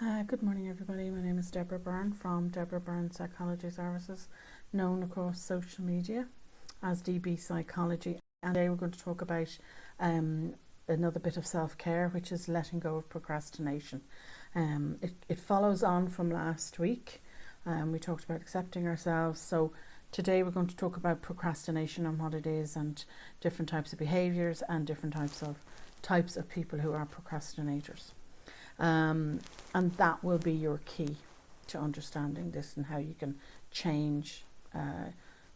Good morning, everybody. My name is Deborah Byrne from DBpsychology Services, known across social media as DBpsychology. And today we're going to talk about another bit of self-care, which is letting go of procrastination. It follows on from last week. We talked about accepting ourselves. So today we're going to talk about procrastination and what it is, and different types of behaviours and different types of people who are procrastinators. And that will be your key to understanding this and how you can change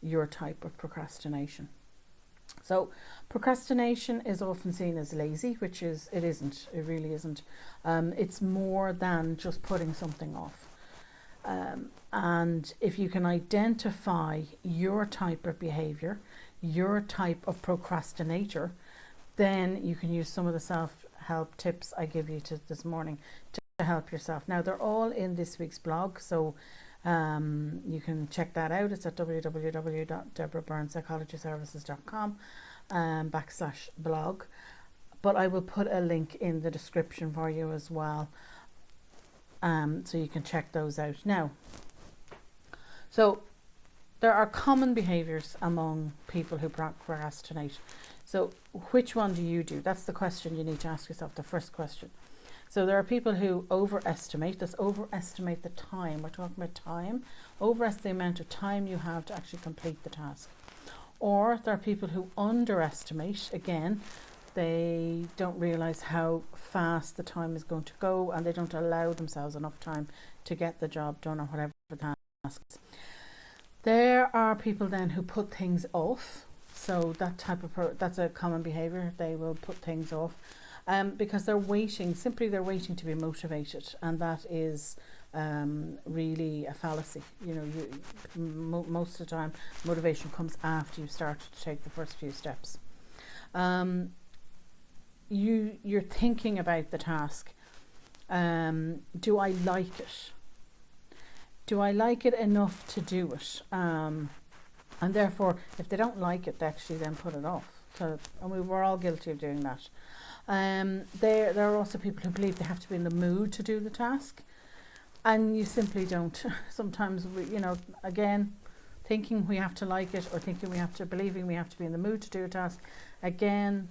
your type of procrastination. So procrastination is often seen as lazy, which it really isn't. It's more than just putting something off. And if you can identify your type of behavior, your type of procrastinator, then you can use some of the self-help tips I give you this morning to help yourself. Now, they're all in this week's blog, so you can check that out. It's at www.deborahbyrnepsychologyservices.com /blog. But I will put a link in the description for you as well, so you can check those out. Now, so there are common behaviours among people who procrastinate. So which one do you do? That's the question you need to ask yourself, the first question. So there are people who overestimate the time. We're talking about time. Overestimate the amount of time you have to actually complete the task. Or there are people who underestimate. Again, they don't realise how fast the time is going to go, and they don't allow themselves enough time to get the job done or whatever the task is. There are people then who put things off. So that's a common behaviour. They will put things off because they're waiting to be motivated, and that is really a fallacy. Most of the time motivation comes after you've started to take the first few steps. You're thinking about the task. Do I like it? Do I like it enough to do it? And therefore, if they don't like it, they actually then put it off. So, and we're all guilty of doing that. There are also people who believe they have to be in the mood to do the task, and you simply don't. Sometimes again, thinking we have to like it, or believing we have to be in the mood to do a task. Again,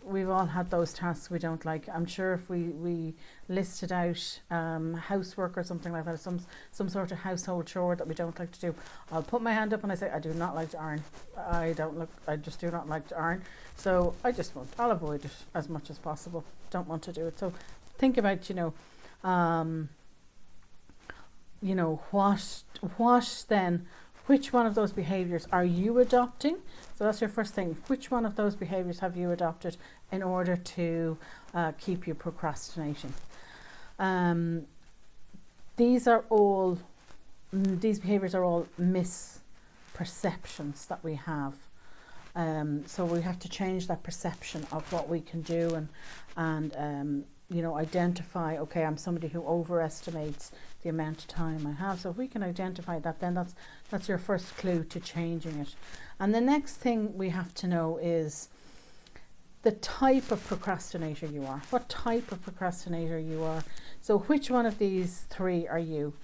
we've all had those tasks we don't like. I'm sure if we listed out housework or something like that, some sort of household chore that we don't like to do, I'll put my hand up and I say I do not like to iron. I just do not like to iron. So I'll avoid it as much as possible. Don't want to do it. So think about what then. Which one of those behaviours are you adopting? So that's your first thing. Which one of those behaviours have you adopted in order to keep you procrastinating? These behaviours are all misperceptions that we have. So we have to change that perception of what we can do and identify, okay, I'm somebody who overestimates the amount of time I have. So if we can identify that, then that's your first clue to changing it. And the next thing we have to know is the type of procrastinator you are. What type of procrastinator you are. So which one of these three are you?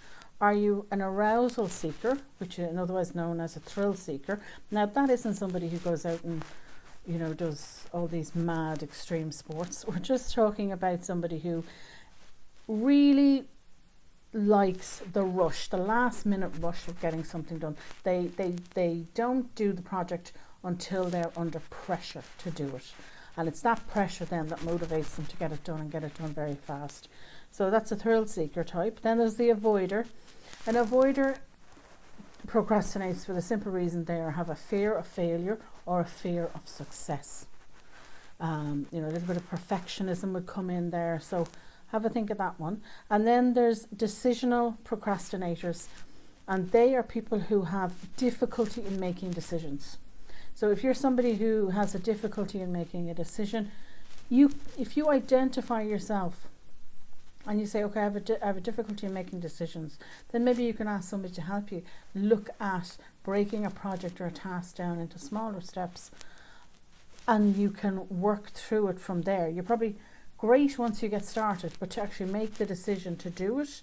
Are you an arousal seeker, which is otherwise known as a thrill seeker? Now, that isn't somebody who goes out and does all these mad extreme sports. We're just talking about somebody who really likes the rush, the last minute rush of getting something done. They don't do the project until they're under pressure to do it. And it's that pressure then that motivates them to get it done and get it done very fast. So that's a thrill seeker type. Then there's the avoider. An avoider procrastinates for the simple reason they have a fear of failure or a fear of success. A little bit of perfectionism would come in there. So have a think of that one. And then there's decisional procrastinators, and they are people who have difficulty in making decisions. So if you're somebody who has a difficulty in making a decision, if you identify yourself and you say, okay, I have a difficulty in making decisions, then maybe you can ask somebody to help you look at breaking a project or a task down into smaller steps, and you can work through it from there. You probably great once you get started, but to actually make the decision to do it,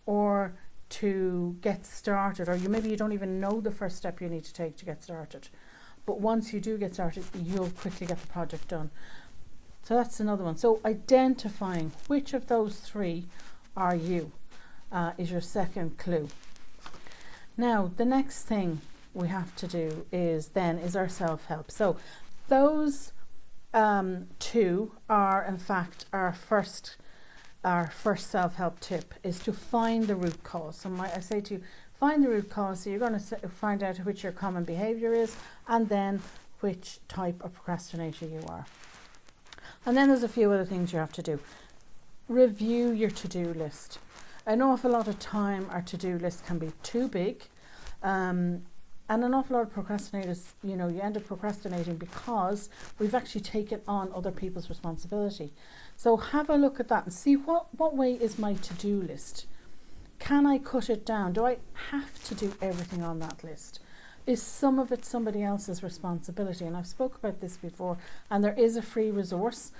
or to get started, or maybe you don't even know the first step you need to take to get started, but once you do get started, you'll quickly get the project done. So that's another one. So identifying which of those three are you is your second clue. Now the next thing we have to do is our self-help. So those two are in fact our first self-help tip, is to find the root cause. So I say to you, find the root cause. So you're going to find out which your common behaviour is, and then which type of procrastinator you are. And then there's a few other things you have to do. Review your to-do list. An awful lot of time our to-do list can be too big, and an awful lot of procrastinators, you end up procrastinating because we've actually taken on other people's responsibility. So have a look at that and see what way is my to-do list. Can I cut it down? Do I have to do everything on that list? Is some of it somebody else's responsibility? And I've spoke about this before, and there is a free resource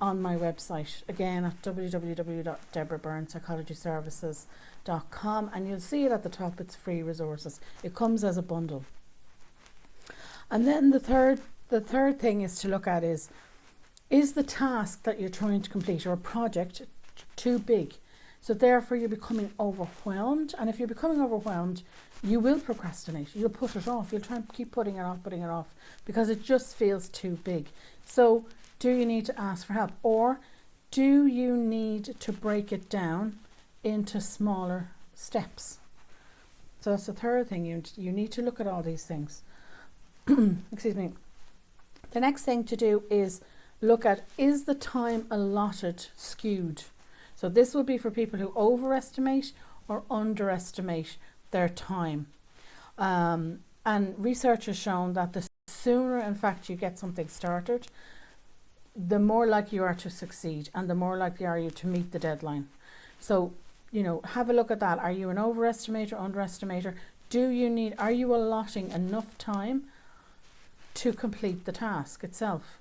on my website, again at www.deborahbyrnepsychologyservices.com, and you'll see it at the top. It's free resources. It comes as a bundle. And then the third thing is to look at is the task that you're trying to complete, or a project, too big? So therefore you're becoming overwhelmed, and if you're becoming overwhelmed, you will procrastinate. You'll put it off. You'll try and keep putting it off because it just feels too big. So do you need to ask for help, or do you need to break it down into smaller steps? So that's the third thing. You need to look at all these things. Excuse me. The next thing to do is look at, is the time allotted skewed? So this will be for people who overestimate or underestimate their time. And research has shown that the sooner, in fact, you get something started, the more likely you are to succeed, and the more likely are you to meet the deadline. So, have a look at that. Are you an overestimator, underestimator? Are you allotting enough time to complete the task itself?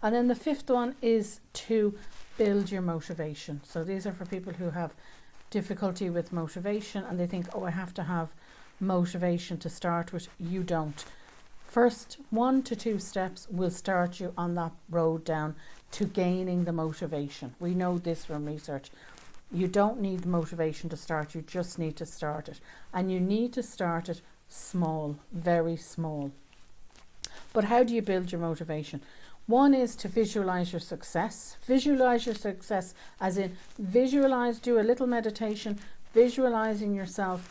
And then the fifth one is to build your motivation. So these are for people who have difficulty with motivation, and they think, oh, I have to have motivation to start with. You don't. First 1 to 2 steps will start you on that road down to gaining the motivation. We know this from research. You don't need the motivation to start, you just need to start it. And you need to start it small, very small. But how do you build your motivation? One is to visualize your success. Visualize your success as in do a little meditation, visualizing yourself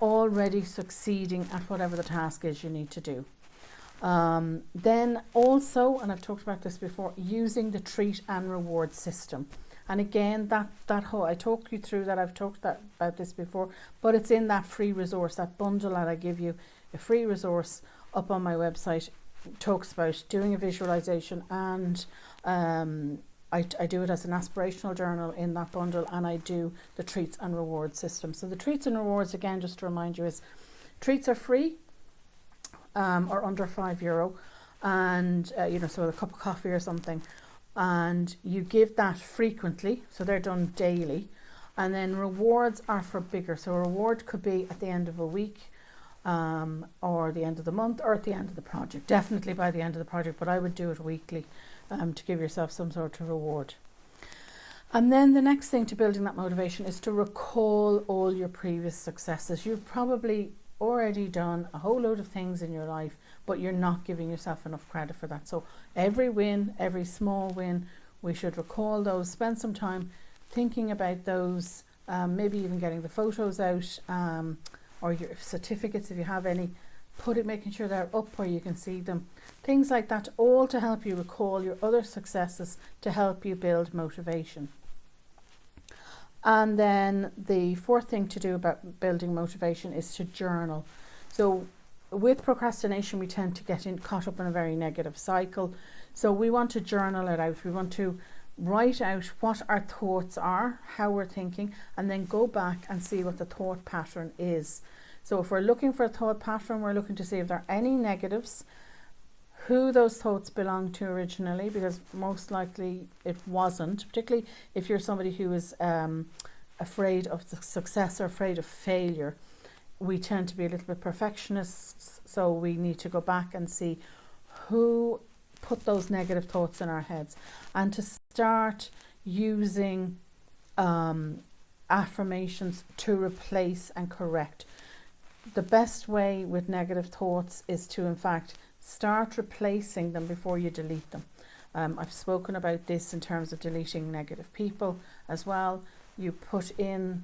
already succeeding at whatever the task is you need to do. Then also, and I've talked about this before, using the treat and reward system. And again, that whole, I talked you through that, I've talked about this before, but it's in that free resource, that bundle that I give you, a free resource up on my website. Talks about doing a visualization, and I do it as an aspirational journal in that bundle, and I do the treats and rewards system. So the treats and rewards, again, just to remind you, is treats are free or under €5, and so a cup of coffee or something, and you give that frequently, so they're done daily. And then rewards are for bigger, so a reward could be at the end of a week, or the end of the month, or at the end of the project, definitely by the end of the project, but I would do it weekly to give yourself some sort of reward. And then the next thing to building that motivation is to recall all your previous successes. You've probably already done a whole load of things in your life, but you're not giving yourself enough credit for that. So every win, every small win, we should recall those, spend some time thinking about those, maybe even getting the photos out, or your certificates if you have any, making sure they're up where you can see them. Things like that, all to help you recall your other successes, to help you build motivation. And then the fourth thing to do about building motivation is to journal. So with procrastination, we tend to get caught up in a very negative cycle. So we want to journal it out. We want to write out what our thoughts are, how we're thinking, and then go back and see what the thought pattern is. So if we're looking for a thought pattern, we're looking to see if there are any negatives, who those thoughts belong to originally, because most likely it wasn't, particularly if you're somebody who is afraid of the success or afraid of failure. We tend to be a little bit perfectionists, so we need to go back and see who put those negative thoughts in our heads, and to start using affirmations to replace and correct. The best way with negative thoughts is to, in fact, start replacing them before you delete them. I've spoken about this in terms of deleting negative people as well. You put in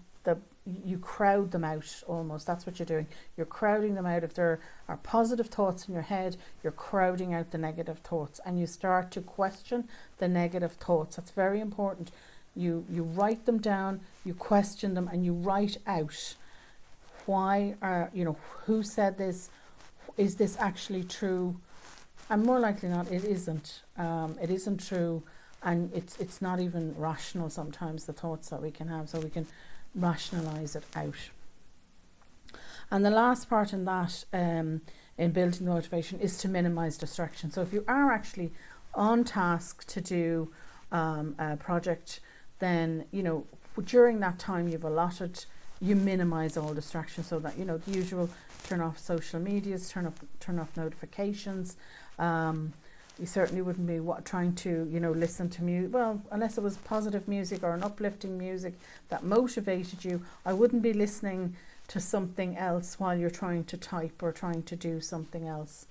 you crowd them out almost. That's what you're doing. You're crowding them out. If there are positive thoughts in your head, you're crowding out the negative thoughts, and you start to question the negative thoughts. That's very important. You write them down, you question them, and you write out why who said this? Is this actually true? And more likely not, it isn't. It isn't true, and it's not even rational sometimes, the thoughts that we can have, so we can rationalize it out. And the last part in that, in building the motivation, is to minimize distraction. So if you are actually on task to do a project, then during that time you've allotted, you minimize all distractions, so that the usual, turn off social medias, turn off notifications. You certainly wouldn't be trying to listen to music, well, unless it was positive music or an uplifting music that motivated you. I wouldn't be listening to something else while you're trying to type or trying to do something else,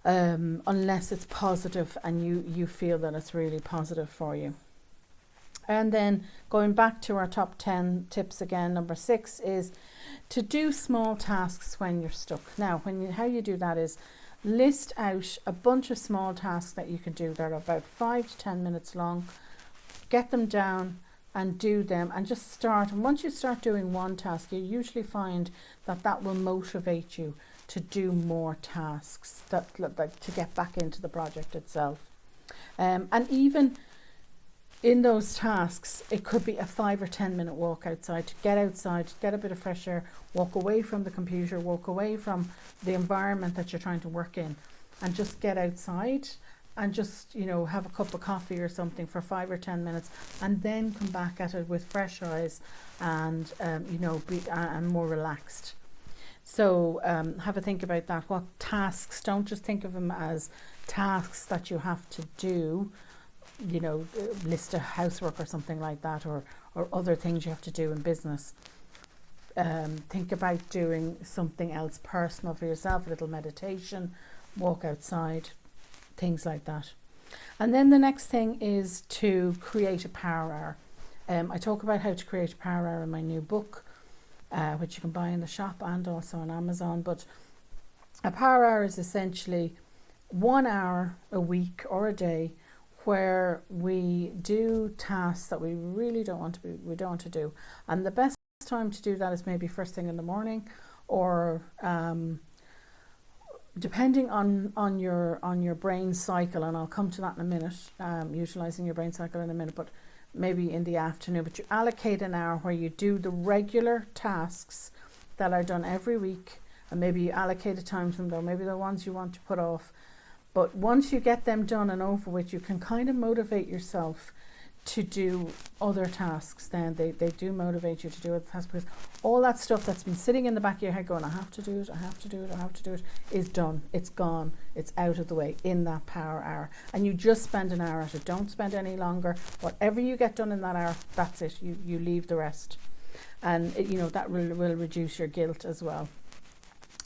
unless it's positive and you feel that it's really positive for you. And then going back to our top 10 tips again, number 6 is to do small tasks when you're stuck. Now, how you do that is list out a bunch of small tasks that you can do that are about 5 to 10 minutes long. Get them down and do them, and just start. And once you start doing one task, you usually find that will motivate you to do more tasks, to get back into the project itself. And even in those tasks, it could be a 5 or 10 minute walk outside, to get outside, get a bit of fresh air, walk away from the computer, walk away from the environment that you're trying to work in, and just get outside and just have a cup of coffee or something for 5 or 10 minutes, and then come back at it with fresh eyes and be more relaxed. So have a think about that. What tasks? Don't just think of them as tasks that you have to do, list of housework or something like that, or other things you have to do in business. Think about doing something else personal for yourself, a little meditation, walk outside, things like that. And then the next thing is to create a power hour. I talk about how to create a power hour in my new book, which you can buy in the shop and also on Amazon. But a power hour is essentially 1 hour a week or a day where we do tasks that we really don't want to do. And the best time to do that is maybe first thing in the morning, or depending on your brain cycle, and I'll come to that in a minute, utilizing your brain cycle in a minute, but maybe in the afternoon. But you allocate an hour where you do the regular tasks that are done every week, and maybe you allocate a time to them, though maybe the ones you want to put off. But once you get them done and over with, you can kind of motivate yourself to do other tasks. Then they do motivate you to do other tasks, because all that stuff that's been sitting in the back of your head going, I have to do it, I have to do it, I have to do it, is done. It's gone. It's out of the way in that power hour. And you just spend an hour at it. Don't spend any longer. Whatever you get done in that hour, that's it. You leave the rest. And that will reduce your guilt as well.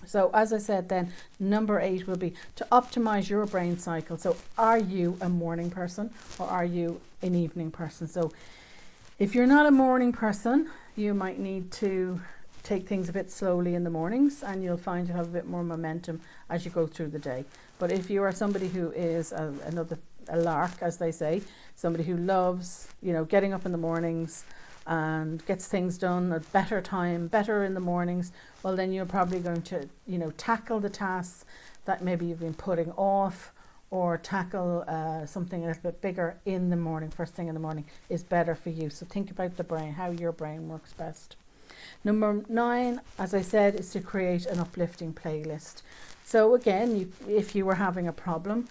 So as I said, then number 8 will be to optimize your brain cycle. So are you a morning person or are you an evening person? So if you're not a morning person, you might need to take things a bit slowly in the mornings, and you'll find you have a bit more momentum as you go through the day. But if you are somebody who is a lark, as they say, somebody who loves getting up in the mornings and gets things done at better in the mornings, well, then you're probably going to tackle the tasks that maybe you've been putting off, or tackle something a little bit bigger in the morning. First thing in the morning is better for you. So think about the brain, how your brain works best. Number 9, as I said, is to create an uplifting playlist. So again, if you were having a problem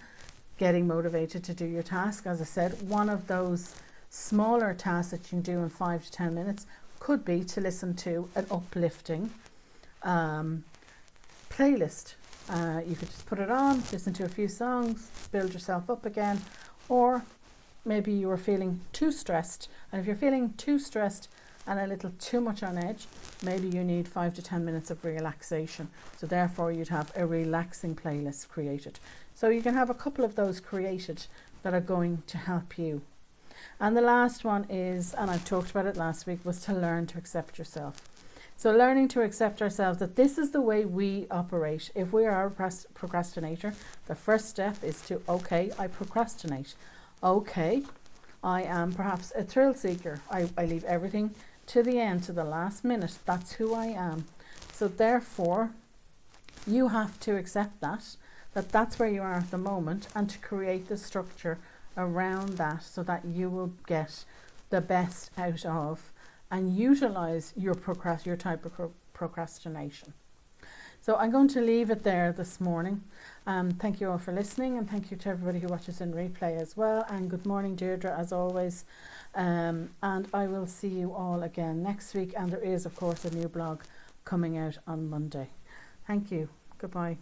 getting motivated to do your task, as I said, one of those smaller tasks that you can do in 5 to 10 minutes could be to listen to an uplifting playlist. You could just put it on, listen to a few songs, build yourself up again. Or maybe you were feeling too stressed, and if you're feeling too stressed and a little too much on edge, maybe you need 5 to 10 minutes of relaxation. So therefore you'd have a relaxing playlist created. So you can have a couple of those created that are going to help you. And the last one is, and I talked about it last week, was to learn to accept yourself. So learning to accept ourselves, that this is the way we operate. If we are a procrastinator, the first step is to, okay, I procrastinate. Okay, I am perhaps a thrill seeker. I leave everything to the end, to the last minute. That's who I am. So therefore, you have to accept that that's where you are at the moment, and to create the structure around that so that you will get the best out of and utilize your type of procrastination. So I'm going to leave it there this morning. Thank you all for listening, and thank you to everybody who watches in replay as well. And good morning, Deirdre, as always. And I will see you all again next week. And there is, of course, a new blog coming out on Monday. Thank you. Goodbye.